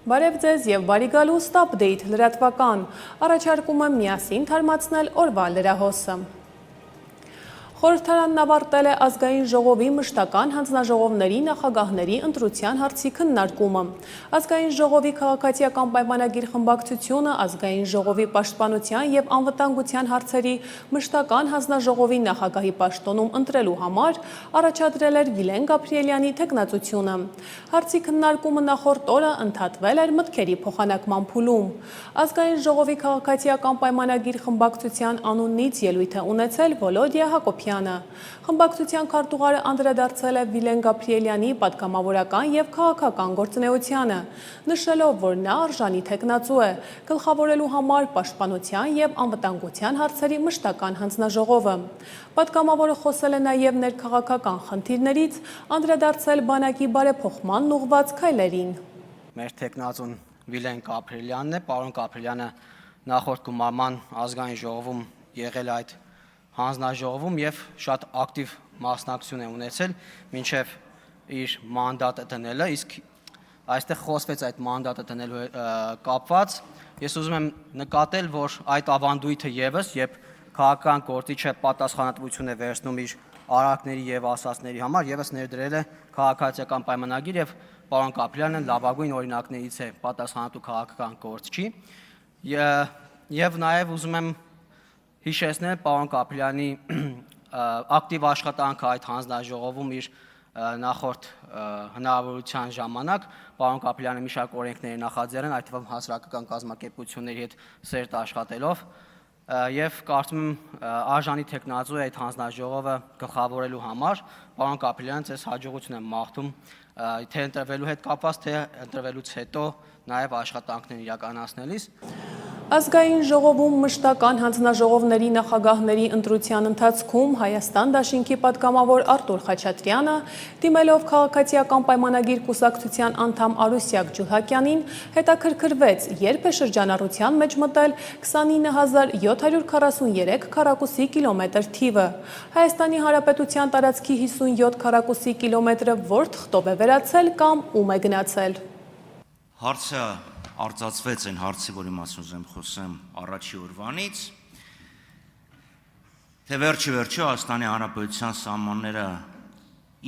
Բարև ձեզ եւ բարի գալուստ update լրատվական։ Առաջարկում եմ միասին թարմացնել օրվա լրահոսը։ Խորհրդարանն ավարտել է ազգային ժողովի մշտական հանձնաժողովների նախագահների ընտրության հարցի քննարկումը։ Ազգային ժողովի քաղաքացիական պայմանագիր խմբակցությունը ազգային ժողովի պաշտպանության եւ անվտանգության հարցերի մշտական հանձնաժողովի նախագահի պաշտոնում ընտրելու համար առաջադրել էր Վիլեն Գաբրիելյանի թեկնածությունը։ Հարցի քննարկումը նախորդ օրը ընդհատվել էր մտքերի փոխանակման փուլում։ Ազգային ժողովի քաղաքացիական պայմանագիր խմբակցության անունից ելույթ է ունեցել Վոլոդիա Հակոբյանը։ Խմբակցության քարտուղարը անդրադարձել է Վիլեն Գաբրիելյանի պատգամավորական եւ քաղաքական գործունեությանը, նշելով, որ նա արժանի թեկնածու է, գլխավորելու համար պաշտպանության եւ անվտանգության հարցերի մշտական հանձնաժողովը։ Պատգամավորը խոսել է նաեւ ներքաղաքական խնդիրներից, անդրադարձել բանակի բարեփոխման ուղղված քայլերին։ Մեր թեկնածուն Վիլեն Գաբրիելյանն է, պարոն Գաբրիելյանը նախորդ գումարման ազգային ժողովում եղել այդ հանձնաժողովում եւ շատ ակտիվ մասնակցություն է ունեցել մինչեւ իր մանդատը դնելը, իսկ այստեղ խոսվեց այդ մանդատը դնելու կապված։ Ես ուզում եմ նկատել, որ այդ ավանդույթը եւս, երբ քաղաքական գործիչը պատասխանատվություն է վերցնում իր արարքների եւ ասածների համար, եւս ներդրել է քաղաքացիական պայմանագիր եւ պարոն Գաբրիելյանը լավագույն օրինակներից է պատասխանատու քաղաքական գործչի եւ նաեւ ուզում եմ հիշեցնել պարոն Գաբրիելյանի ակտիվ աշխատանքը այդ հանձնաժողովում իր նախորդ հնարավորության ժամանակ պարոն Գաբրիելյանը մի շարք օրենքներ նախաձեռնել, այդ թվում հասարակական կազմակերպությունների հետ սերտ աշխատելով եւ կարծում եմ արժանի թեկնածու է այդ հանձնաժողովը գլխավորելու համար։ Պարոն Գաբրիելյան, ձեզ հաջողություն եմ մաղթում թե ընտրվելու հետ կապված, թե ընտրվելուց հետո նաեւ աշխատանքներ իրականացնելիս։ Ազգային ժողովում մշտական հանձնաժողովների նախագահների ընտրության ընթացքում Հայաստան դաշինքի պատգամավոր Արտուր Խաչատրյանը, դիմելով քաղաքացիական պայմանագիր կուսակցության անդամ Արուսյակ Ջուլհակյանին, հետաքրքրվեց, երբ է շրջանառության մեջ մտել 29743 քառակուսի կիլոմետր թիվը։ Հայաստանի Հանրապետության տարածքի 57 քառակուսի կիլոմետրը որ թղթով է վերացել կամ ում է գնացել։ Հարցը արծացվեց այն հարցի, որի մասին ուզեմ խոսեմ առաջի օրվանից, թե վերջի Հայաստանի Հանրապետության սահմանները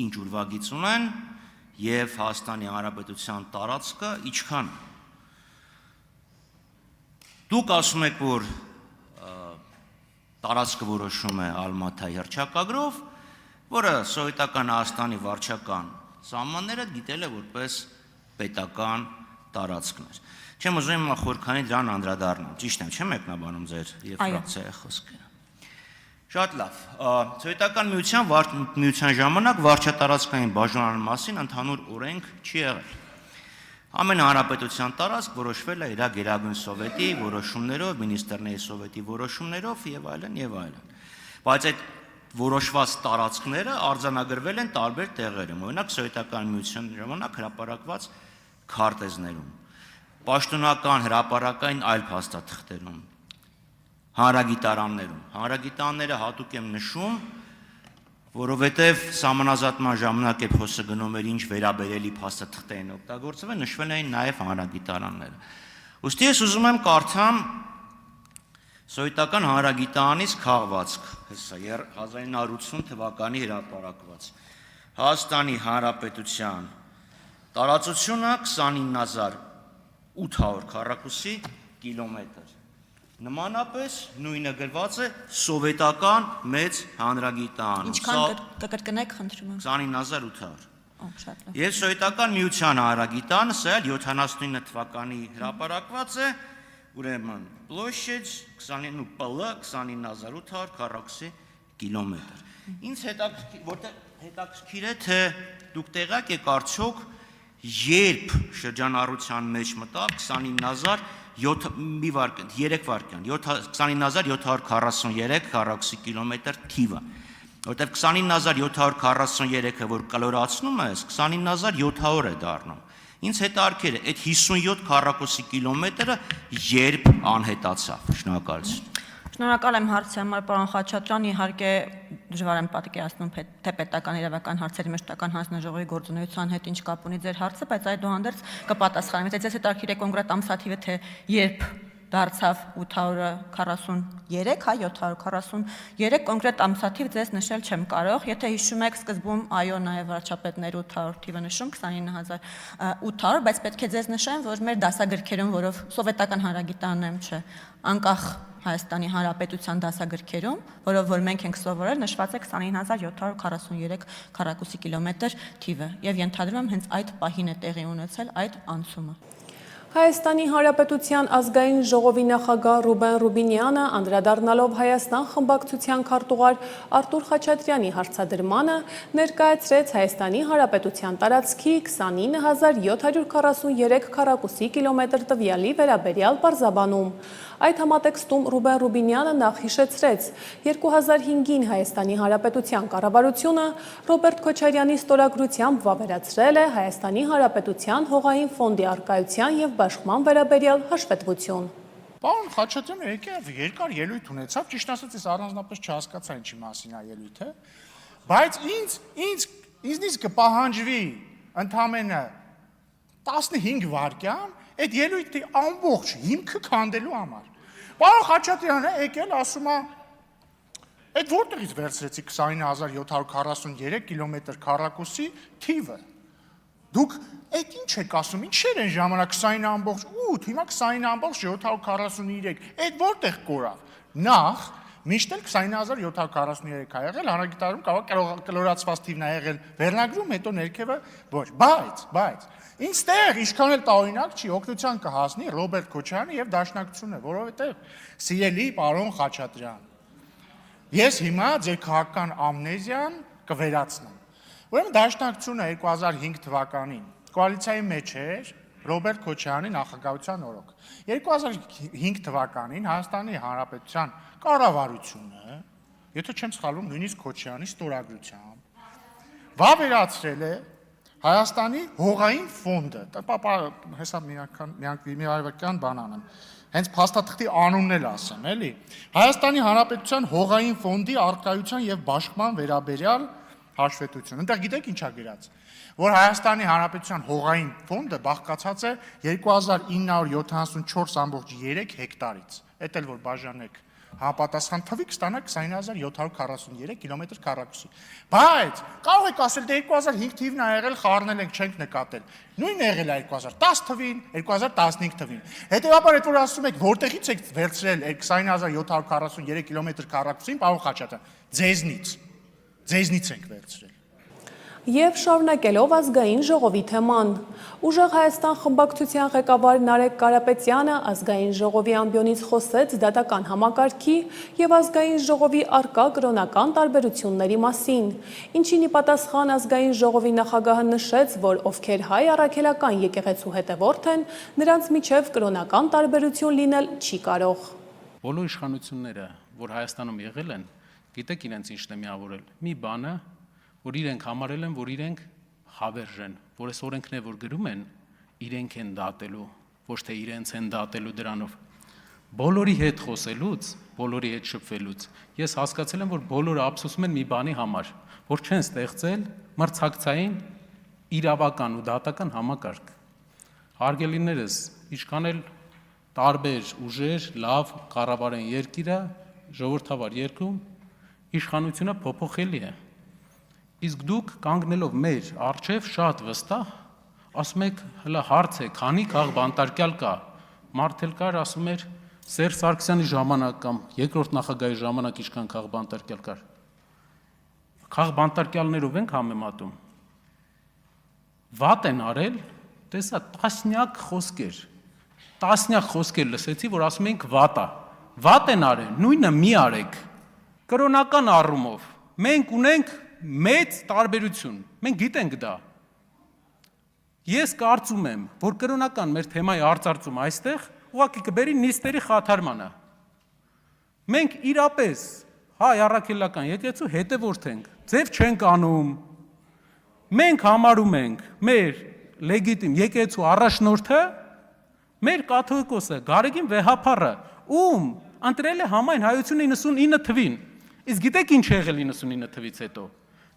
ինչ ուրվագիծ ունեն եւ Հայաստանի Հանրապետության տարածքը ինչքան։ Դուք ասում եք, որ տարածքը որոշում է Ալմաթայի հռչակագրով, որը սովետական Հայաստանի վարչական սահմանները դիտել է որպես պետական տարածքներ։ Չեմ ուզում խորքանի դրան անդրադառնալ, ճիշտ եմ, չեմ մեկնաբանում ձեր եւ ֆրակցիայի խոսքերը։ Շատ լավ։ Սովետական միության ժամանակ վարչատարածքային բաժանման մասին ընդհանուր օրենք չի եղել։ Ամեն հանրապետության տարածք որոշվել է իր Գերագույն սովետի որոշումներով, Մինիստրների սովետի որոշումներով եւ այլն եւ այլն։ Բայց այդ որոշված տարածքները արձանագրվել են տարբեր տեղերում, օրինակ Սովետական միության ժամանակ հրապարակված քարտեզներում, պաշտոնական հրապարակային այլ փաստաթղթերում, հանրագիտարաններում։ Հանրագիտարանները հատուկ եմ նշում, որովհետև սահմանազատման ժամանակ երբ խոսքը գնում էր ինչ վերաբերելի փաստաթղթեր են օգտագործվել, նշվել էին նաև հանրագիտարանները։ Ուստի ես ուզում եմ կարդամ Սովետական հանրագիտարանից քաղվածք, հեսա 1980 թվականի հրապարակված։ Հայաստանի Հանրապետության տարածությունը 29800 քառակուսի կիլոմետր։ Նմանապես նույնը գրված է սովետական մեծ հանրագիտարանում։ Ինչքան կկրկնեք, խնդրում եմ։ 29800։ Շատ լավ։ Եվ Սովետական միության հանրագիտարանը սա 79 թվականի հրապարակված է, ուրեմն պլոշեջ 29800 քառակուսի կիլոմետր։ Ինձ հետաքրքիր է, թե դուք տեղյակ եք արդյոք երբ շրջանառության մեջ մտավ 29743 քառակուսի կիլոմետր թիվը, որտեղ 29743-ը որ կլորացնում ես, 29700 է դառնում։ Ինձ հետաքրքիր է, այդ 57 քառակուսի կիլոմետրը երբ անհետացավ։ Շնորհակալություն։ Շնորհակալ եմ հարցի համար, պարոն Խաչատրյան, իհարկե դժվար եմ պատկերացնում, թե պետական իրավական հարցերի մշտական հանձնաժողովի գործունեության հետ ինչ կապ ունի ձեր հարցը, բայց այդուհանդերձ կպատասխանեմ։ Եթե ձեզ հետաքրքիր է կոնկրետ ամսաթիվը, թե երբ դարձավ 843, հա 743 կոնկրետ ամսաթիվ ձեզ նշել չեմ կարող։ Եթե հիշում եք, սկզբում այո, նաև վարչապետները 800 թիվը նշում 29800, բայց պետք է ձեզ նշեմ, որ մեր դասագրքերում, որով սովետական հանրագիտարանում չէ, անկախ Հայաստանի Հանրապետության դասագրքերում, որով որ մենք ենք սովորել, նշված է 29743 քառակուսի կիլոմետր թիվը, եւ ենթադրում եմ հենց այդ պահին է տեղի ունեցել այդ անցումը։ Հայաստանի Հանրապետության ազգային ժողովի նախագահ Ռուբեն Ռուբինյանը անդրադառնալով Հայաստան խմբակցության քարտուղար Արտուր Խաչատրյանի հարցադրմանը ներկայացրեց Հայաստանի Հանրապետության տարածքի 29743 քառակուսի կիլոմետր տվյալի վերաբերյալ պարզաբանում։ Այդ համատեքստում Ռուբեն Ռուբինյանը նախ հիշեցրեց 2005-ին Հայաստանի Հանրապետության կառավարությունը Ռոբերտ Քոչարյանի ստորագրությամբ վավերացրել է Հայաստանի Հանրապետության հողային ֆոնդի առկայության և բաշխման վերաբերյալ հաշվետվություն։ Պարոն Խաչատրյանը եկավ երկար ելույթ ունեցավ, ճիշտ ասած ես առանձնապես չհասկացա ինչի մասին է ելույթը, բայց ինձնից կպահանջվի ընդամենը 15 վայրկյան այդ ելույթի ամբողջ հիմքը քանդելու համար։ Պարոն Խաչատրյանը եկել ասում է, այդ որտեղից վերցրեցի 29743 կիլոմետր քառակուսի թիվը։ Դուք այդ ինչ եք ասում, ինչեր են ժամանակ 29.8, հիմա 29.743, այդ որտեղ կորավ։ Նախ միշտ էլ 29743 ա եղել, հանրագիտարանում կարող կլորացված թիվն ա եղել վերնագրում, հետո ներքևը ոչ, բայց ինձ ինչքան էլ տարօրինակ չի, օգնության կհասնի Ռոբերտ Քոչարյանը եւ Դաշնակցությունը, որովհետեւ սիրելի պարոն Խաչատրյան, ես հիմա ձեր քաղաքական ամնեզիան կվերացնեմ։ Ուրեմն Դաշնակցությունը 2005 թվականին կոալիցիայի մեջ էր Ռոբերտ Քոչարյանի նախագահության օրոք։ 2005 թվականին Հայաստանի Հանրապետության կառավարությունը, եթե չեմ սխալվում, նույնիսկ Քոչարյանի ստորագրությամբ վավերացրել է Հայաստանի հողային ֆոնդը, հեսա միարվական բան անեմ, հենց փաստաթղթի անունն էլ ասեմ, էլի, Հայաստանի Հանրապետության հողային ֆոնդի առկայության եւ բաշխման վերաբերյալ հաշվետվություն։ Այնտեղ գիտեք ինչա գրած, որ Հայաստանի Հանրապետության հողային ֆոնդը բաղկացած է 2974.3 հեկտարից։ Էդ էլ որ բաժանեք համապատասխան թվի կստանա 29743 կիլոմետր քառակուսի։ Բայց կարող եք ասել, դե 2005 թիվն ա եղել, խառնել ենք, չենք նկատել։ Նույնն է եղել 2010 թվին, 2015 թվին։ Հետևաբար այդ որ ասում եք, որտեղից եք վերցրել այդ 29743 կիլոմետր քառակուսին, պարոն Խաչատրյան, ձեզնից ենք վերցրել։ Եվ շարունակելով ազգային ժողովի թեման, Ուժեղ Հայաստան խմբակցության ղեկավար Նարեկ Կարապետյանը ազգային ժողովի ամբիոնից խոսեց դատական համակարգի և ազգային ժողովի առկա կրոնական տարբերությունների մասին, ինչին ի պատասխան ազգային ժողովի նախագահը նշեց, որ ովքեր հայ առաքելական եկեղեցու հետևորդ են, նրանց միջև կրոնական տարբերություն լինել չի կարող։ Բոլոր իշխանությունները, որ Հայաստանում եղել են, գիտեք իրենց ինչն է միավորել, մի բանը, որ իրենք համարել են, որ իրենք հավերժ են, որ այս օրենքն է, որ գրում են, իրենք են դատելու, ոչ թե իրենց են դատելու դրանով։ Բոլորի հետ խոսելուց, բոլորի հետ շփվելուց, ես հասկացել եմ, որ բոլորը ափսոսում են մի բանի համար, որ չեն ստեղծել մրցակցային իրավական ու դատական համակարգ։ Հարգելիներս, ինչքան էլ տարբեր ուժեր, լավ կառավարեն երկիրը, ժողովրդավար երկրում, իշխանությունը փոփոխելի է։ Իսկ դուք կանգնելով մեր առջև շատ վստահ, ասում եք, հլա հարց է, քանի քաղ բանտարկյալ կա, մարդ էլ կար, ասում էր, Սերժ Սարգսյանի ժամանակ կամ երկրորդ նախագահի ժամանակ ինչքան քաղ բանտարկյալ կար։ Քաղ բանտարկյալներով ենք համեմատում։ Վատ են արել, տեսա տասնյակ խոսքեր լսեցի, որ ասում ենք վատ են արել, նույնը մի արեք։ Կրոնական առումով մենք ունենք մեծ տարբերություն, մենք գիտենք դա։ Ես կարծում եմ, որ կրոնական մեր թեմայի արծարծում այստեղ ուղղակի կբերի նիստերի խաթարմանը։ Մենք իրապես հայ առաքելական եկեղեցու հետևորդ ենք, ձև չենք անում։ Մենք համարում ենք մեր լեգիտիմ եկեղեցու առաջնորդը մեր կաթողիկոսը Գարեգին Վեհափառը, ում ընտրել է համայն հայությունը 99 թվին։ Իսկ գիտեք ինչ եղել 99 թվից հետո։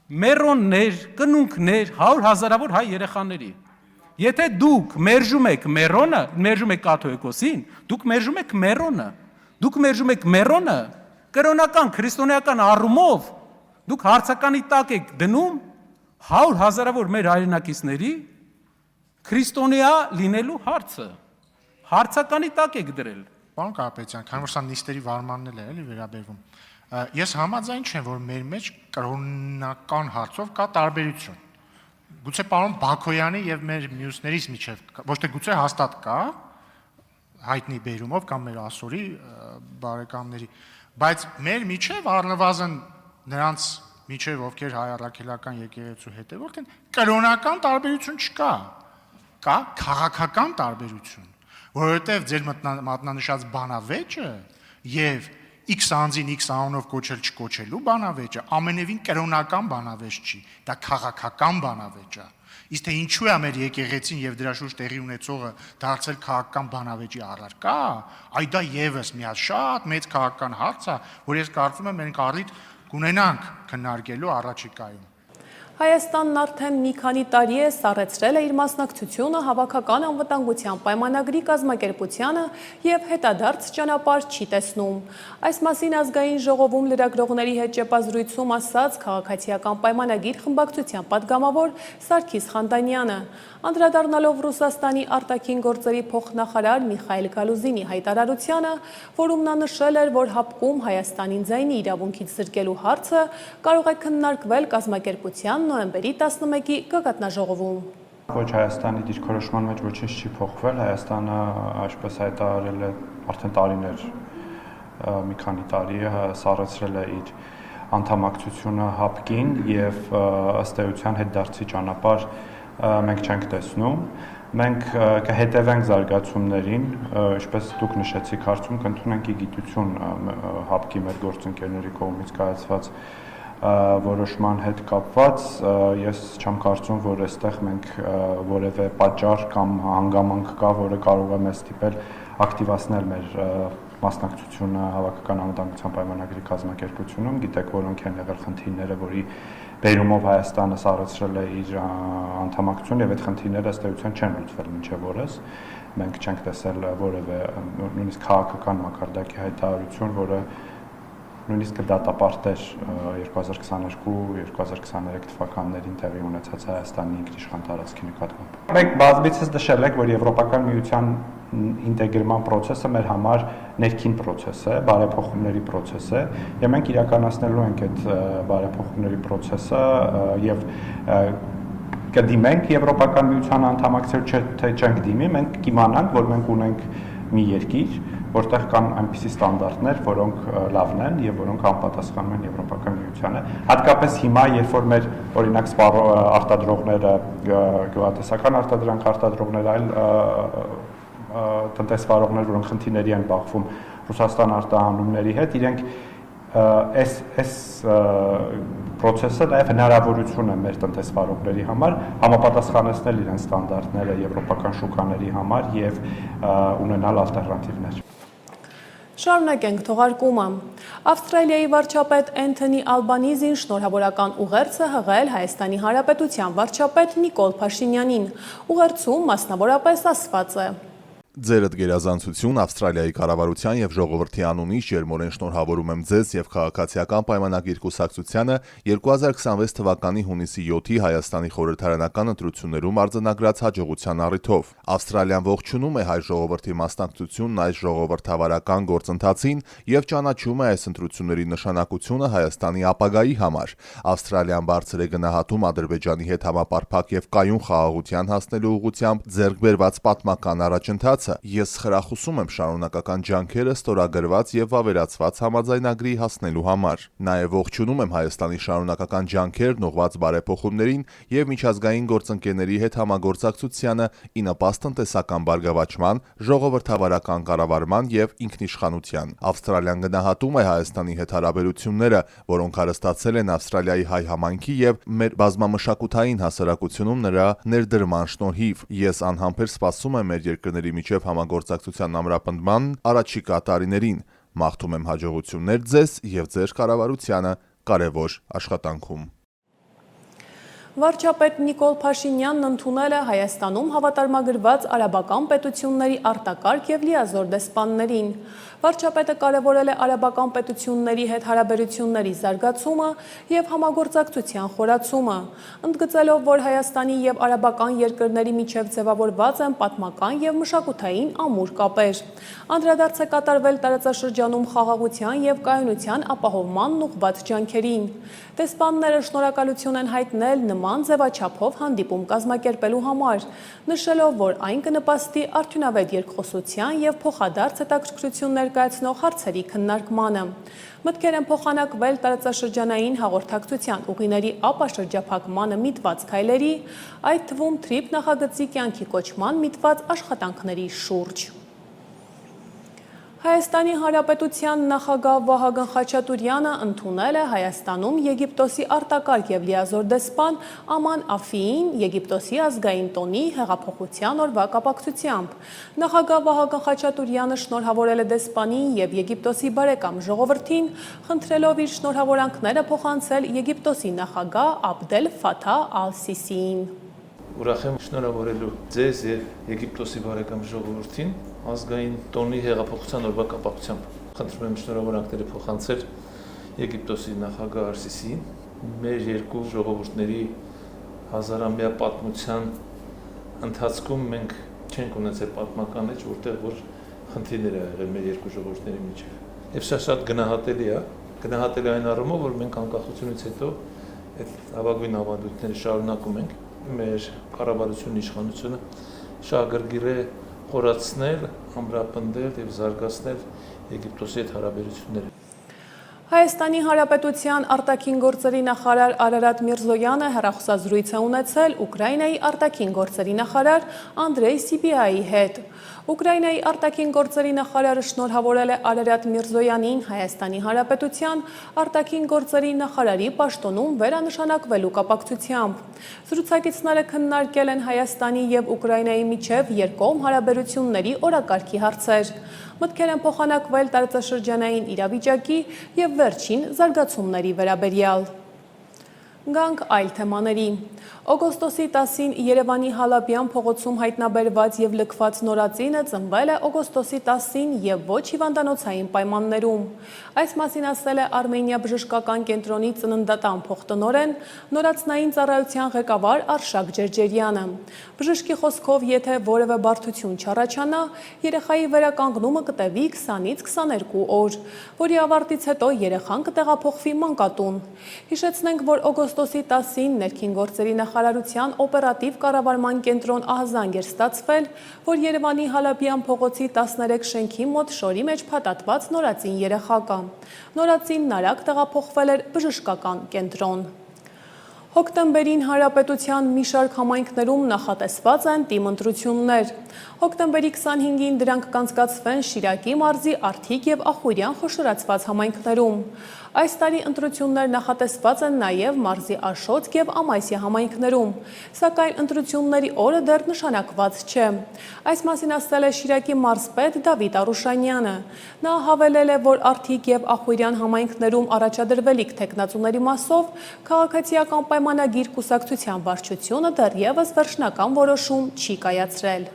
Մերոններ, կնունքներ, 100,000-ավոր հայ երեխաների։ Եթե դուք մերժում եք Մերոնը, մերժում եք կաթողիկոսին, դուք մերժում եք Մերոնը։ Դուք մերժում եք Մերոնը, կրոնական, քրիստոնեական առումով դուք հարցականի տակ եք դնում 100,000-ավոր մեր հայրենակիցների քրիստոնեա լինելու հարցը։ Հարցականի տակ եք դրել։ Պարոն Կարապետյան, քանի որ սա նիստերի վարմանն էլ է էլի վերաբերվում։ Ես համաձայն չեմ, որ մեր մեջ կրոնական հարցով կա տարբերություն։ Գուցե պարոն Բաքոյանի եւ մեր մյուսներից միջև ոչ թե գուցե հաստատ կա հայտնի բերումով կամ մեր ասորի բարեկամների, բայց մեր միջև առնվազն նրանց միջև ովքեր հայ առաքելական եկեղեցու հետևորդ են, կրոնական տարբերություն չկա, կա քաղաքական տարբերություն, որովհետև ձեր մատնանշած բանավեճը եւ X անձին X անունով կոչել չկոչելու բանավեճը ամենևին կրոնական բանավեճ չի, դա քաղաքական բանավեճ է։ Իսկ թե ինչու է մեր եկեղեցին եւ դրա շուրջ տեղի ունեցողը դարձել քաղաքական բանավեճի առարկա, այ դա եւս մի հատ շատ մեծ քաղաքական հարց է, որ ես կարծում եմ մենք առիթ կունենանք քննարկելու առաջիկայում։ Հայաստանն արդեն մի քանի տարի է սառեցրել է իր մասնակցությունը հավաքական անվտանգության պայմանագրի կազմակերպությանը եւ հետադարձ ճանապարհ չի տեսնում։ Այս մասին ազգային ժողովում լրագրողների հետ ճեպազրույցում ասաց քաղաքացիական պայմանագիր խմբակցության падգամավոր Սարգիս Խանդանյանը։ Անդրադառնալով Ռուսաստանի արտաքին գործերի փոխնախարար Միխայել Գալուզինի հայտարարությանը, որում նա նշել էր, որ հապկում Հայաստանին ձայնի իրավունքից զրկելու հարցը կարող է քննարկվել կազմակերպության նոյեմբերի 11-ի գագաթնաժողովում։ Ոչ Հայաստանի դիրքորոշման մեջ ոչինչ չի փոխվել, Հայաստանը այսպես հայտարարել է արդեն տարիներ, մի քանի տարի է սառեցրել է իր անդամակցությունը հապկին եւ ըստ էության հետդարձի ճանապարհ մենք չենք տեսնում, մենք կհետևենք զարգացումներին, ինչպես դուք նշեցիք հարցում, կընդունենք ի գիտություն հապկի մեր գործընկերների կողմից կայացված որոշման հետ կապված, ես չեմ կարծում, որ այստեղ մենք որևէ պատճառ կամ հանգամանք կա, որը կարող է մեզ ստիպել ակտիվացնել մեր մասնակցությունը հավաքական անվտանգության պայմանագրի կազմակերպությունում, գիտեք որոնք են եղել խնդիրները, որի բերումով Հայաստանը սառեցրել է իր անդամակցությունը եւ այդ խնդիրները ըստ էության չեն լուծվել մինչեւ օրս։ Մենք չենք տեսել որևէ նույնիսկ քաղաքական մակարդակի հայտարարություն, որը նույնիսկ դատապարտեր 2022-2023 թվականներին տեղի ունեցած Հայաստանի ինքնիշխան տարածքի նկատմամբ։ Մենք բազմիցս նշել ենք, որ Եվրոպական միության ինտեգրման process-ը մեր համար ներքին process է, բարեփոխումների process է, եւ մենք իրականացնելու ենք այդ բարեփոխումների process-ը եւ կդիմենք Եվրոպական միության անդամակցել թե չենք դիմի, մենք կիմանանք, որ մենք ունենք մի երկիր, որտեղ կան այնպիսի ստանդարտներ, որոնք լավն են եւ որոնք անպատասխանում են Եվրոպական միությանը։ Հատկապես հիմա, երբ որ մեր օրինակ արտադրողները, գյուղատնտեսական արտադրանք արտադրողները, այլ տնտեսվարողներ, որոնք խնդիրների են բախվում Ռուսաստան արտահանումների հետ, իրենք այս process-ը նաև հնարավորություն է մեր տնտեսվարողների համար համապատասխանեցնել իրենց ստանդարտները եվրոպական շուկաների համար եւ ունենալ ալտերնատիվներ։ Շարունակենք թողարկումը։ Ավստրալիայի վարչապետ Էնթոնի Ալբանիզին շնորհավորական ուղերձ է հղել Հայաստանի Հանրապետության վարչապետ Նիկոլ Փաշինյանին։ Ուղերձում մասնավորապես ասված է. Ձերդ գերազանցություն Ավստրալիայի կառավարության եւ ժողովրդի անունից ջերմորեն շնորհավորում եմ ձեզ եւ քաղաքացիական պայմանագիր կուսակցությանը 2026 թվականի հունիսի 7-ի Հայաստանի խորհրդարանական ընտրություններում արձանագրած հաջողության առիթով։ Ավստրալիան ողջունում է հայ ժողովրդի մասնակցությունն այս ժողովրդավարական գործընթացին եւ ճանաչում է այս ընտրությունների նշանակությունը Հայաստանի ապագայի համար։ Ավստրալիան բարձր է գնահատում Ադրբեջանի հետ համապարփակ եւ կայուն խաղաղության հասնելու ուղղությամբ ձեռք բերված պատմական առաջընթաց։ Ես խրախուսում եմ շարունակական ջանքերը ստորագրված եւ վավերացված համաձայնագրի հասնելու համար։ Նաեւ ողջունում եմ Հայաստանի շարունակական ջանքերն ուղղված բարեփոխումներին եւ միջազգային գործընկերների հետ համագործակցությանը ի նպաստ տնտեսական բարգավաճման, ժողովրդավարական կառավարման եւ ինքնիշխանության։ Ավստրալիան գնահատում է Հայաստանի հետ հարաբերությունները, որոնք հարստացել են Ավստրալիայի հայ համայնքի եւ մեր բազմամշակութային հասարակությունում նրա ներդրման շնորհիվ։ Ես անհամբեր սպասում եմ մեր երկրների միջև համագործակցության ամրապնդման առաջիկա տարիներին։ Մաղթում եմ հաջողություններ ձեզ եւ ձեր կառավարությանը կարևոր աշխատանքում։ Վարչապետ Նիկոլ Փաշինյանն ընդունել է Հայաստանում հավատարմագրված արաբական պետությունների արտակարգ եւ լիազոր դեսպաններին։ Վարչապետը կարևորել է արաբական պետությունների հետ հարաբերությունների զարգացումը եւ համագործակցության խորացումը, ընդգծելով, որ Հայաստանի եւ արաբական երկրների միջև ձևավորված են պատմական եւ մշակութային ամուր կապեր։ Անդրադարձ է կատարվել տարածաշրջանում խաղաղության եւ կայունության ապահովմանն ուղղված ջանքերին։ Դեսպանները շնորհակալություն են հայտնել նման ձևաչափով հանդիպում կազմակերպելու համար, նշելով, որ այն կնպաստի արդյունավետ երկխոսության եւ փոխադարձ հետաքրքրություն ներկայացնող հարցերի քննարկմանը։ Մտքեր են փոխանակվել տարածաշրջանային հաղորդակցության ուղիների ապաշրջափակմանը միտված քայլերի, այդ թվում թրիփ նախագծի կյանքի կոչման միտված աշխատանքների շուրջ։ Հայաստանի Հանրապետության նախագահ Վահագն Խաչատուրյանը ընդունել է Հայաստանում Եգիպտոսի արտակարգ եւ լիազոր դեսպան Աման Աֆիին Եգիպտոսի ազգային տոնի հեղափոխության օրվա կապակցությամբ։ Նախագահ Վահագն Խաչատուրյանը շնորհավորել է դեսպանին եւ Եգիպտոսի բարեկամ ժողովրդին, խնդրելով իր շնորհավորանքները փոխանցել Եգիպտոսի նախագահ Աբդել Ֆաթահ Ալ-Սիսիին։ Ուրախ եմ շնորհավորելու ձեզ եւ Եգիպտոսի բարեկամ ժողովրդին ազգային տոնի հեղափոխության օրվա կապակցությամբ։ Խնդրում եմ շնորհավորանքները փոխանցել Եգիպտոսի նախագահ Ալ-Սիսիին։ Մեր երկու ժողովուրդների հազարամյա պատմության ընթացքում մենք չենք ունեցել պատմական էջ, որտեղ որ խնդիրներ ա եղել մեր երկու ժողովուրդների միջև։ Եվ սա շատ գնահատելի է, գնահատելի այն առումով, որ մենք անկախությունից հետո այդ հավագույն ավանդույթները շարունակում ենք։ Մեր կառավարությունն իշխանությունը շահագրգիռ է խորացնել, ամրապնդել եւ զարգացնել Եգիպտոսի հետ հարաբերությունները։ Հայաստանի Հանրապետության արտաքին գործերի նախարար Արարատ Միրզոյանը հեռախոսազրույց է ունեցել Ուկրաինայի արտաքին գործերի նախարար Անդրեյ Սիբիայի հետ։ Ուկրաինայի արտաքին գործերի նախարարը շնորհավորել է Արարատ Միրզոյանին Հայաստանի Հանրապետության արտաքին գործերի նախարարի պաշտոնում վերանշանակվելու կապակցությամբ։ Զրուցակիցները քննարկել են Հայաստանի եւ Ուկրաինայի միջև երկկողմ հարաբերությունների օրակարգի հարցեր։ Մտքեր են փոխանակվել տարածաշրջանային իրավիճակի եւ վերջին զարգացումների վերաբերյալ։ Գանք այլ թեմաների։ Օգոստոսի 10-ին Երևանի Հալաբյան փողոցում հայտնաբերված եւ լքված նորածինը ծնվել է օգոստոսի 10-ին եւ ոչ հիվանդանոցային պայմաններում։ Այս մասին ասել է Արմենիա բժշկական կենտրոնի ծննդատան փոխտնօրեն, նորածնային ծառայության ղեկավար Արշակ Ջերջերյանը։ Բժշկի խոսքով, եթե որևէ բարդություն չառաջանա, երեխայի վերականգնումը կտևի 20-ից 22 օր, որի ավարտից հետո երեխան կտեղափոխվի մանկատուն։ Հիշեցնենք, որ օգոստոսի 10-ին ներքին գործերի նախարարության օպերատիվ կառավարման կենտրոն ահազանգ էր ստացվել, որ Երևանի Հալաբյան փողոցի 13 շենքի մոտ շորի մեջ փաթաթված նորածին երեխա կա։ Նորածինն արագ տեղափոխվել էր բժշկական կենտրոն։ Հոկտեմբերին Հանրապետության մի շարք համայնքներում նախատեսված են տիմընտրություններ։ Հոկտեմբերի 25-ին դրանք կանցկացվեն Շիրակի մարզի Արթիկ եւ Ախուրյան խոշորացված համայնքներում։ Այս տարի ընտրություններ նախատեսված են նաև մարզի Աշոտ եւ Ամայսի համայնքներում, սակայն ընտրությունների օրը դեռ նշանակված չէ։ Այս մասին ասել է Շիրակի մարզպետ Դավիթ Արուշանյանը։ Նա հավելել է, որ Արթիկ եւ Ախուրյան համայնքներում առաջադրվելիք թեկնածուների մասով քաղաքացիական պայմանագիր կուսակցության վարչությունը դեռևս վերջնական որոշում չի կայացրել։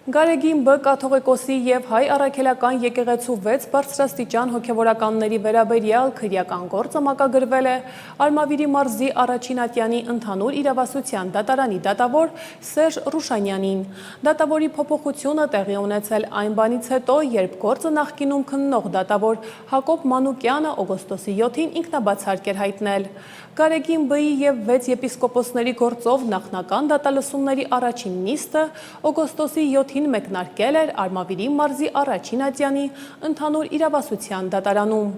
Գարեգին Բ. կաթողիկոսի և հայ առաքելական եկեղեցու 6 բարձրաստիճան հոգևորականների վերաբերյալ քրեական գործը մակագրվել է Արմավիրի մարզի առաջին ատյանի ընդհանուր իրավասության դատարանի դատավոր Սերժ Ռուշանյանին։ Դատավորի փոփոխությունը տեղի ունեցել այն բանից հետո, երբ գործը նախկինում քննող դատավոր Հակոբ Մանուկյանը օգոստոսի 7-ին ինքնաբացարկ էր հայտնել։ Գարեգին Բ.-ի և 6 եպիսկոպոսների գործով նախնական դատալսումների առաջին նիստը օգոստոսի 7-ին մեկնարկել էր Արմավիրի մարզի առաջին ատյանի ընդհանուր իրավասության դատարանում։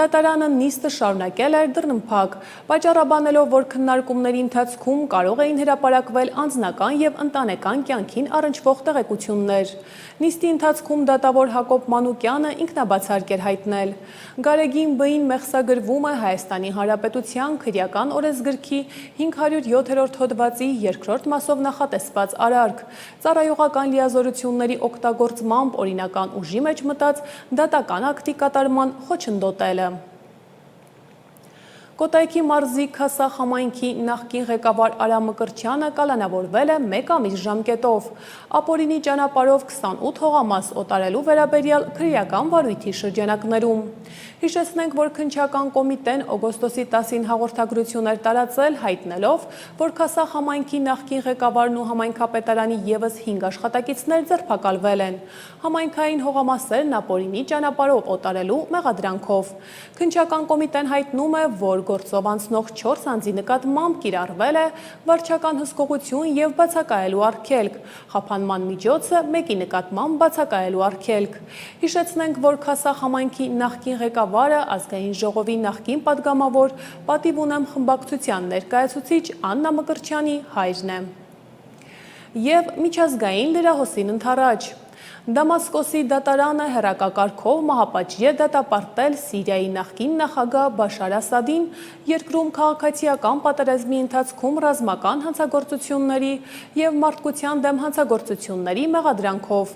Դատարանը նիստը շարունակել էր դռնփակ, պատճառաբանելով, որ քննարկումների ընթացքում կարող էին հրապարակվել անձնական և ընտանեկան կյանքին առնչվող տեղեկություններ։ Նիստի ընթացքում դատավոր Հակոբ Մանուկյանը ինքնաբացարկ էր հայտնել։ Գարեգին Բ.-ին մեղսագրվում է Հայաստանի Հանրապետության Սիրիական օրենսգրքի 507-րդ հոդվածի 2-րդ մասով նախատեսված արարք, ծառայողական լիազորությունների օգտագործմամբ օրինական ուժի մեջ մտած դատական ակտի կատարման խոչընդոտելը։ Կոտայքի մարզի Քասախ համայնքի նախկին ղեկավար Արա Մկրտչյանը կալանավորվել է 1 ամիս ժամկետով, ապօրինի ճանապարհով 28 հողամաս օտարելու վերաբերյալ քրեական վարույթի շրջանակներում։ Հիշեցնենք, որ քննչական կոմիտեն օգոստոսի 10-ին հաղորդագրություն էր տարածել, հայտնելով, որ Քասախ համայնքի նախկին ղեկավարն ու համայնքապետարանի ևս 5 աշխատակիցներ ձերբակալվել են, համայնքային հողամասերն ապօրինի ճանապարհով օտարելու մեղադրանքով։ Քննչական կոմիտեն հայտնում է, որ գործով անցնող 4 անձի նկատմամբ կիրառվել է վարչական հսկողություն և բացակայելու արգելք, խափանման միջոցը մեկի նկատմամբ բացակայելու արգելք։ Հիշեցնենք, որ Քասախ համայնքի նախկին ղեկավարը ազգային ժողովի նախկին падգամավոր պատիվ ունեմ խմբակցության ներկայացուցիչ Աննա Մկրտչյանի հայրն է։ Եվ միջազգային լրահոսին ընդառաջ։ Դամասկոսի դատարանը հեռակակարգով մահապատժի է դատապարտել Սիրիայի նախկին նախագահ Բաշար Ասադին երկրում քաղաքացիական պատերազմի ընթացքում ռազմական հանցագործությունների և մարդկության դեմ հանցագործությունների մեղադրանքով։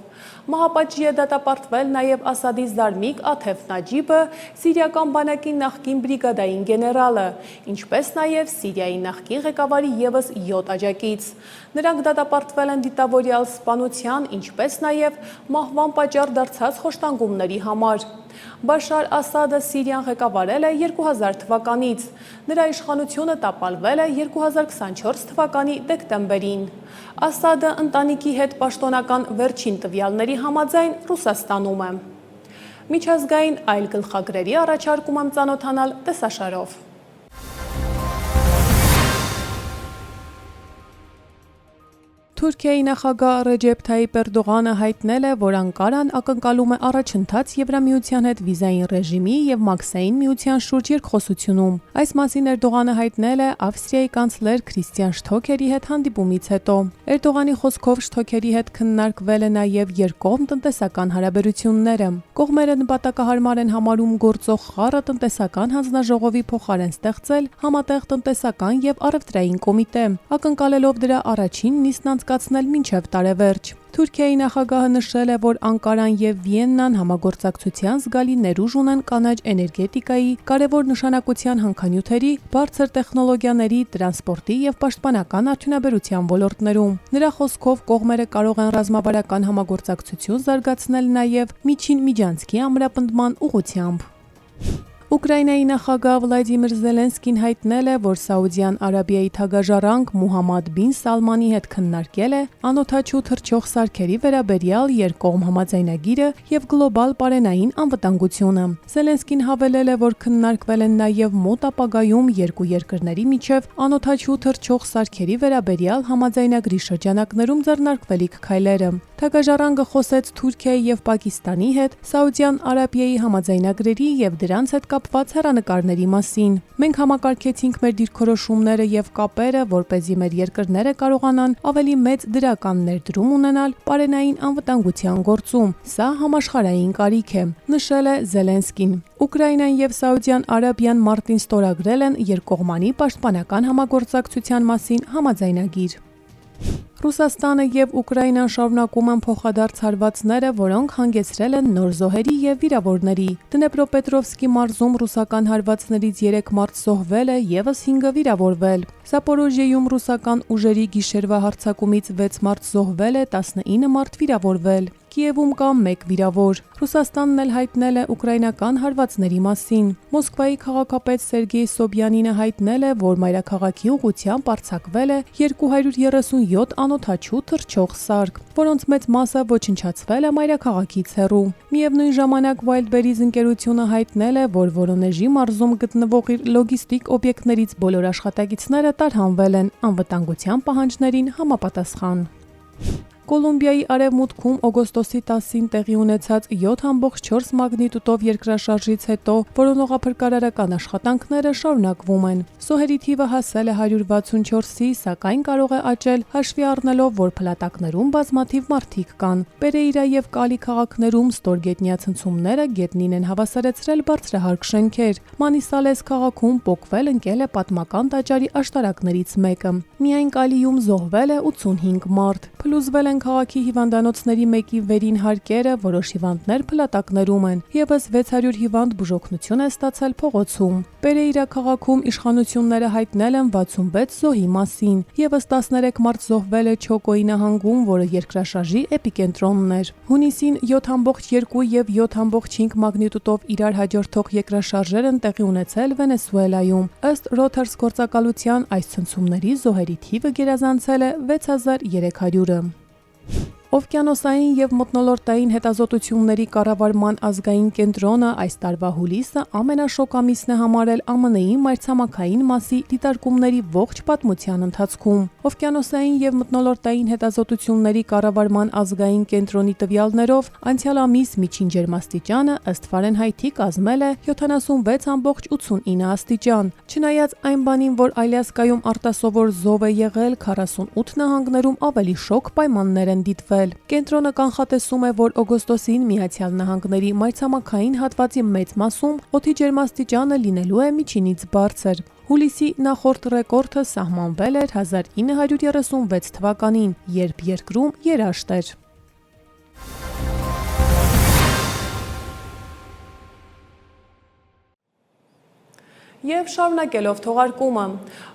Մահապատժի է դատապարտվել նաև Ասադի զարմիկ Աթեֆ Նաջիբը, սիրիական բանակի նախկին բրիգադային գեներալը, ինչպես նաև Սիրիայի նախկին ղեկավարի ևս 7 աջակից։ Նրանք դատապարտվել են դիտավորյալ սպանության, ինչպես նաև մահվան պատճառ դարձած խոշտանգումների համար։ Բաշար Ասադը Սիրիան ղեկավարել է 2000 թվականից, նրա իշխանությունը տապալվել է 2024 թվականի դեկտեմբերին։ Ասադը ընտանիքի հետ պաշտոնական վերջին տվյալների համաձայն Ռուսաստանում է։ Միջազգային այլ գլխագրերի առաջարկում եմ ծանոթանալ տեսաշարով։ Թուրքիայի նախագահ Ռեջեփ Թայիպ Էրդողանը հայտնել է, որ Անկարան ակնկալում է առաջընթաց Եվրամիության հետ վիզային ռեժիմի և Մաքսային միության շուրջ երկխոսությունում։ Այս մասին Էրդողանը հայտնել է Ավստրիայի կանցլեր Քրիստիան Շթոքերի հետ հանդիպումից հետո։ Էրդողանի խոսքով Շթոքերի հետ քննարկվել է նաև երկկողմ տնտեսական հարաբերությունները։ Կողմերը նպատակահարմար են համարում գործող խառը տնտեսական հանձնաժողովի փոխարեն ստեղծել համատեղ տնտեսական և առևտրային կոմիտե, ակնկալելով դրա առաջին նիստն անցկացնել մինչև տարեվերջ։ Թուրքիայի նախագահը նշել է, որ Անկարան և Վիեննան համագործակցության զգալի ներուժ ունեն կանաչ էներգետիկայի, կարևոր նշանակության հանքանյութերի, բարձր տեխնոլոգիաների, տրանսպորտի և պաշտպանական արդյունաբերության ոլորտներում։ Նրա խոսքով կողմերը կարող են ռազմավարական համագործակցություն զարգացնել նաև միջին միջանցքի ամրապնդման ուղղությամբ։ Ուկրաինայի նախագահ Վլադիմիր Զելենսկին հայտնել է, որ Սաուդյան Արաբիայի թագաժառանգ Մուհամմադ բին Սալմանի հետ քննարկել է անօդաչու թռչող սարքերի վերաբերյալ երկկողմ համաձայնագիրը և գլոբալ պարենային անվտանգությունը։ Զելենսկին հավելել է, որ քննարկվել են նաև մոտ ապագայում երկու երկրների միջև անօդաչու թռչող սարքերի վերաբերյալ համաձայնագրի շրջանակներում ձեռնարկվելիք քայլերը։ Թագաժառանգը խոսեց Թուրքիայի և Պակիստանի հետ Սաուդյան Արաբիայի համաձայնագրերի և դրանց հետ կապված հեռանկարների մասին։ Մենք համակարգեցինք մեր դիրքորոշումները և կապերը, որպեսզի մեր երկրները կարողանան ավելի մեծ դրական ներդրում ունենալ պարենային անվտանգության գործում։ Սա համաշխարհային կարիք է, նշել է Զելենսկին։ Ուկրաինան և Սաուդյան Արաբիան մարտին ստորագրել են երկկողմանի պաշտպանական համագործակցության մասին համաձայնագիր։ Ռուսաստանը և Ուկրաինան շարունակում են փոխադարձ հարվածները, որոնք հանգեցրել են նոր զոհերի և վիրավորների։ Դնեպրոպետրովսկի մարզում ռուսական հարվածներից 3 մարդ զոհվել է, ևս 5-ը վիրավորվել։ Զապորոժիեում ռուսական ուժերի գիշերվա հարձակումից 6 մարդ զոհվել է, 19 մարդ վիրավորվել։ Կիևում կա 1 վիրավոր։ Ռուսաստանն էլ հայտնել է ուկրաինական հարվածների մասին։ Մոսկվայի քաղաքապետ Սերգեյ Սոբյանինը հայտնել է, որ մայրաքաղաքի ուղղությամբ արձակվել է 237 անօդաչու թռչող սարք, որոնց մեծ մասը ոչնչացվել է մայրաքաղաքից հեռու։ Միևնույն ժամանակ Wildberries ընկերությունը հայտնել է, որ Վորոնեժի մարզում գտնվող իր լոգիստիկ օբյեկտներից բոլոր աշխատակիցները տարհանվել են անվտանգության պահանջներին համապատասխան։ Կոլումբիայի արևմուտքում օգոստոսի 10-ին տեղի ունեցած 7.4 մագնիտուդով երկրաշարժից հետո որոնողափրկարարական աշխատանքները շարունակվում են։ Զոհերի թիվը հասել է 164-ի, սակայն կարող է աճել հաշվի առնելով, որ փլատակներում բազմաթիվ մարդիկ կան։ Պերեյրա եւ Կալի քաղաքներում ստորգետնյա ցնցումները գետնին են հավասարեցրել բարձրահարկ շենքեր։ Մանիսալես քաղաքում պոկվել ընկել է պատմական տաճարի աշտարակներից մեկը։ Միայն Կալիում զոհվել է 85 մարդ։ Փլուզվել են քաղաքի հիվանդանոցների մեկի վերին հարկերը, որոշ հիվանդներ փլատակներում են, եւս 600 հիվանդ բուժօգնություն է ստացել փողոցում։ Պերեյրա քաղաքում իշխանությունները հայտնել են 66 զոհի մասին, եւս 13 մարդ զոհվել է Չոկոյի նահանգում, որը երկրաշարժի էպիկենտրոնն էր։ Հունիսին 7.2 եւ 7.5 մագնիտուդով իրար հաջորդող երկրաշարժեր են տեղի ունեցել Վենեսուելայում։ Ըստ Reuters գործակալության այս ցնցումների զոհերի թիվը գերազանցել է 6300-ը։ Օվկիանոսային եւ մթնոլորտային հետազոտությունների կառավարման ազգային կենտրոնը այս տարվա հուլիսը ամենաշոկ ամիսն է համարել ԱՄՆ-ի մայրցամաքային մասի դիտարկումների ողջ պատմության ընթացքում։ Օվկիանոսային եւ մթնոլորտային հետազոտությունների կառավարման ազգային կենտրոնի տվյալներով անցյալ ամիս միջին ջերմաստիճանը ըստ Ֆարենհայթի կազմել է 76.89 աստիճան։ Չնայած այն բանին, որ Ալյասկայում արտասովոր զով է եղել, 48 նահանգներում ավելի շոկ պայմաններ են դիտվել։ Կենտրոնը կանխատեսում է, որ օգոստոսին Միացյալ Նահանգների մայրցամաքային հատվածի մեծ մասում օդի ջերմաստիճանը լինելու է միջինից բարձր։ Հուլիսի նախորդ ռեկորդը սահմանվել էր 1936 թվականին, երբ երկրում երաշտ էր։ Եվ շարունակելով թողարկումը,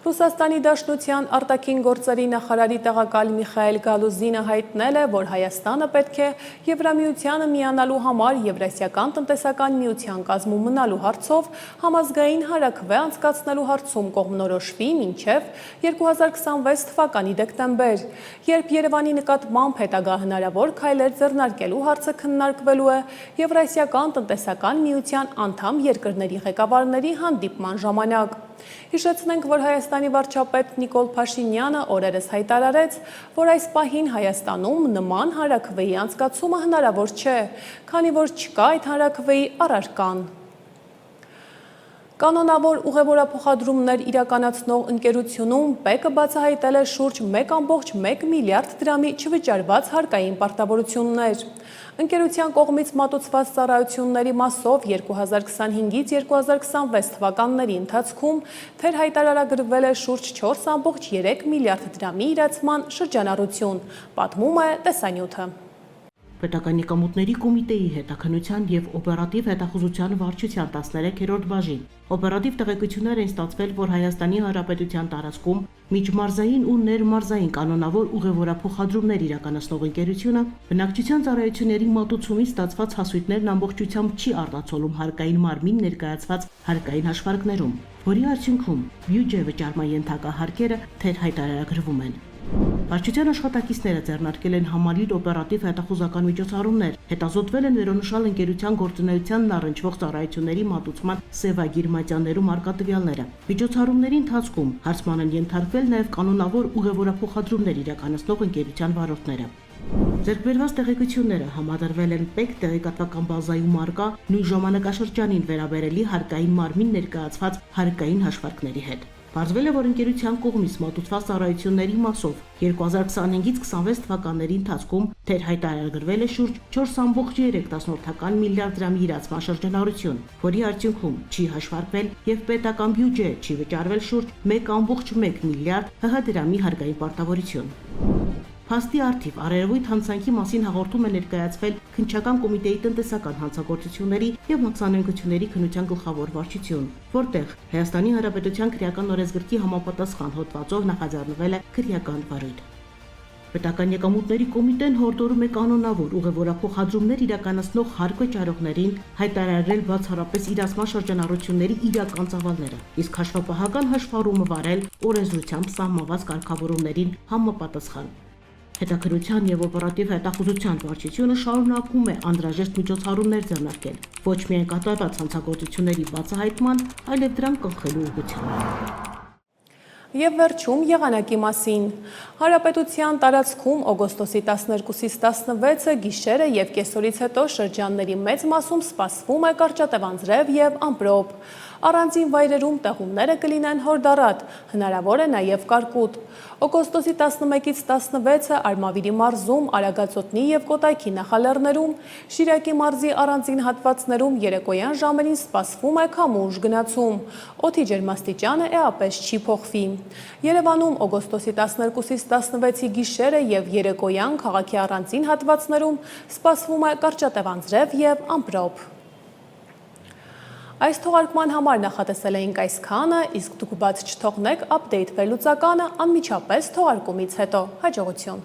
Ռուսաստանի Դաշնության արտաքին գործերի նախարարի տեղակալ Միխայել Գալուզինը հայտնել է, որ Հայաստանը պետք է Եվրամիությանը միանալու համար Եվրասիական տնտեսական միության կազմում մնալու հարցով համազգային հարաքվե անցկացնելու հարցում կողմնորոշվի մինչև 2026 թվականի դեկտեմբեր, երբ Երևանի նկատմամբ հետագա հնարավոր քայլեր ձեռնարկելու հարցը քննարկվելու է Եվրասիական տնտեսական միության անդամ երկրների ղեկավարների հանդիպման ժամանակ։ Հիշեցնենք, որ Հայաստանի վարչապետ Նիկոլ Փաշինյանը օրերս հայտարարեց, որ այս պահին Հայաստանում նման հարաքվեի անցկացումը հնարավոր չէ, քանի որ չկա այդ հարաքվեի առարկան։ Կանոնավոր ուղևորափոխադրումներ իրականացնող ընկերությունում ՊԵԿ-ը բացահայտել է շուրջ 1.1 միլիարդ դրամի չվճարված հարկային պարտավորություններ։ Ընկերության կողմից մատուցված ծառայությունների մասով 2025-ից 2026 թվականների ընթացքում թերհայտարարագրվել է շուրջ 4.3 միլիարդ դրամի իրացման շրջանառություն, պատմում է տեսանյութը։ Պետական եկամուտների կոմիտեի հետաքննության և օպերատիվ հետախուզության վարչության 13-րդ բաժին օպերատիվ տեղեկություններ են ստացվել, որ Հայաստանի Հանրապետության տարածքում միջմարզային ու ներմարզային կանոնավոր ուղևորափոխադրումներ իրականացնող ընկերությունը բնակչության ծառայությունների մատուցումից ստացված հասույթներն ամբողջությամբ չի արտացոլում հարկային մարմին ներկայացված հարկային հաշվարկներում, որի արդյունքում բյուջե վճարման ենթակա հարկերը թերհայտարարագրվում են։ Վարչության աշխատակիցները ձեռնարկել են համալիր օպերատիվ հետախուզական միջոցառումներ, հետազոտվել են վերոնշյալ ընկերության գործունեությանն առնչվող ծառայությունների մատուցման սևագիր մատյաններում առկա տվյալները։ Միջոցառումների ընթացքում հարցման են ենթարկվել նաև կանոնավոր ուղևորափոխադրումներ իրականացնող ընկերության վարորդները։ Ձեռքբերված տեղեկությունները համադրվել են ՊԵԿ տեղեկատվական բազայում առկա նույն ժամանակաշրջանին վերաբերելի հարկային մարմին ներկայացված հարկային հաշվարկների հետ։ Պարզվել է, որ ընկերության կողմից մատուցված ծառայությունների մասով 2025-ից 26 թվականների ընթացքում թերհայտարարագրվել է շուրջ 4.3 միլիարդ դրամի իրացման շրջանառություն, որի արդյունքում չի հաշվարկվել եւ պետական բյուջե չի վճարվել շուրջ 1.1 միլիարդ ՀՀ դրամի հարկային պարտավորություն։ Փաստի արդիվ Արևույթ հանցանքի մասին հաղորդում է ներկայացվել քննչական կոմիտեի տնտեսական հանցագործությունների եւ մաքսանենգությունների քննության գլխավոր վարչություն, որտեղ Հայաստանի Հանրապետության քրեական օրենսգրքի համապատասխան հոդվածով նախաձեռնվել է քրեական վարույթ։ Պետական եկամուտների կոմիտեն հորդորում է կանոնավոր ուղևորափոխադրումներ իրականացնող հարկվճարողներին հայտարարել բացառապես իրացման շրջանառությունների իրական ծավալները, իսկ հաշվապահական հաշվառումը վարել օրենսդրությամբ սահմանված կարգավորումներին համապատասխան։ Հետաքրքրության եւ օպերատիվ հետախուզության վարչությունը շարունակում է անհրաժեշտ միջոցառումներ ձեռնարկել, ոչ միայն կատարված հանցագործությունների բացահայտման, այլև դրանք կանխելու ուղղությամբ։ Եվ վերջում եղանակի մասին։ Հանրապետության տարածքում օգոստոսի 12-ից 16-ը գիշերը եւ կեսօրից հետո շրջանների մեծ մասում սպասվում է կարճատևանձրև եւ ամպրոպ։ Առանձին վայրերում տեղումները կլինեն հորդառատ, հնարավոր է նաև կարկուտ։ Օգոստոսի 11-ից 16-ը Արմավիրի մարզում, Արագածոտնի եւ Կոտայքի նախալեռներում, Շիրակի մարզի առանձին հատվածներում երեկոյան ժամերին սպասվում է քամուշ գնացում։ Օդի ջերմաստիճանը էապես չի փոխվի։ Երևանում օգոստոսի 12-ից 16-ի գիշերը եւ երեկոյան քաղաքի առանձին հատվածներում սպասվում է կարճատևանձրև եւ ամպրոպ։ Այս թողարկման համար նախատեսել էինք այսքանը, իսկ դուք բաց չթողնեք ապդեյթ վերլուծականը անմիջապես թողարկումից հետո։ Հաջողություն։